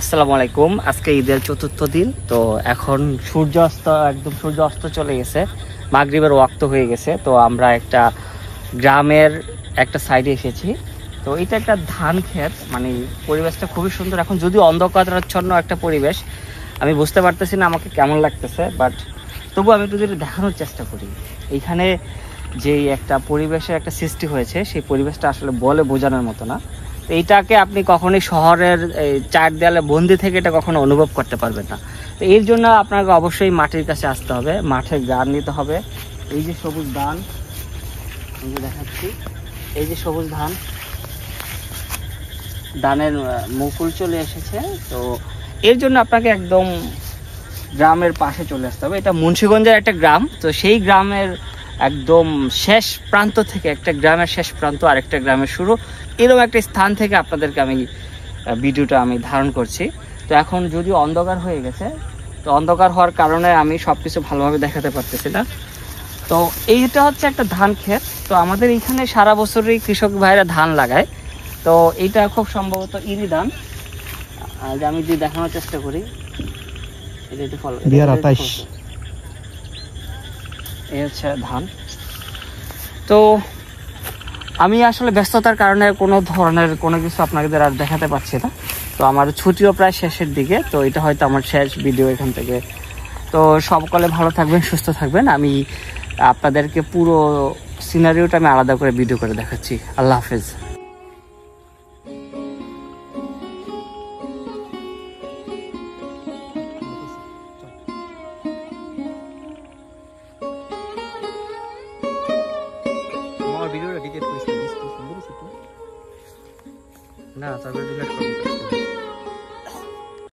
আসসালামু আলাইকুম। আজকে ঈদের চতুর্থ দিন, তো এখন সূর্য অস্ত চলে গেছে, মাগরিবের ওয়াক্ত হয়ে গেছে। তো আমরা একটা গ্রামের একটা সাইডে এসেছি। তো এটা একটা ধান ক্ষেত, মানে পরিবেশটা খুবই সুন্দর। এখন যদিও অন্ধকারাচ্ছন্ন একটা পরিবেশ, আমি বুঝতে পারতেছি না আমাকে কেমন লাগতেছে, বাট তবু আমি একটু যদি দেখানোর চেষ্টা করি। এইখানে যে একটা পরিবেশের একটা সৃষ্টি হয়েছে, সেই পরিবেশটা আসলে বলে বোঝানোর মতো না। এইটাকে আপনি কখনোই শহরের চার দেয়ালে বন্দি থেকে এটা কখনো অনুভব করতে পারবেন না। তো এর জন্য আপনাকে অবশ্যই মাটির কাছে আসতে হবে, মাঠে গান নিতে হবে। এই যে সবুজ ধান, এই যে দেখাচ্ছি, এই যে সবুজ ধানের মুকুল চলে এসেছে। তো এর জন্য আপনাকে একদম গ্রামের পাশে চলে আসতে হবে। এটা মুন্সিগঞ্জের একটা গ্রাম। তো সেই গ্রামের একদম শেষ প্রান্ত থেকে, একটা গ্রামের শেষ প্রান্ত আরেকটা গ্রামের শুরু, এরকম একটা স্থান থেকে আপনাদেরকে ভিডিওটা আমি ধারণ করছি। তো এখন যদিও অন্ধকার হয়ে গেছে, তো অন্ধকার হওয়ার কারণে আমি সব কিছু ভালোভাবে দেখাতে পারতেছি না। তো এইটা হচ্ছে একটা ধান ক্ষেত। তো আমাদের এইখানে সারা বছরই কৃষক ভাইরা ধান লাগায়। তো এইটা খুব সম্ভবত ইরি ধান। আজ আমি যদি দেখানোর চেষ্টা করি, এই হচ্ছে ধান। তো আমি আসলে ব্যস্ততার কারণে কোনো ধরনের কোনো কিছু আপনাদের আর দেখাতে পারছি না। তো আমার ছুটিও প্রায় শেষের দিকে, তো এটা হয়তো আমার শেষ ভিডিও এখান থেকে। তো সকলে ভালো থাকবেন, সুস্থ থাকবেন। আমি আপনাদেরকে পুরো সিনারিওটা আমি আলাদা করে ভিডিও করে দেখাচ্ছি। আল্লাহ হাফেজ। ভিডিওটা ডিলিট করিস না, সুন্দর ছিল না, তারপরে ডিলিট করব।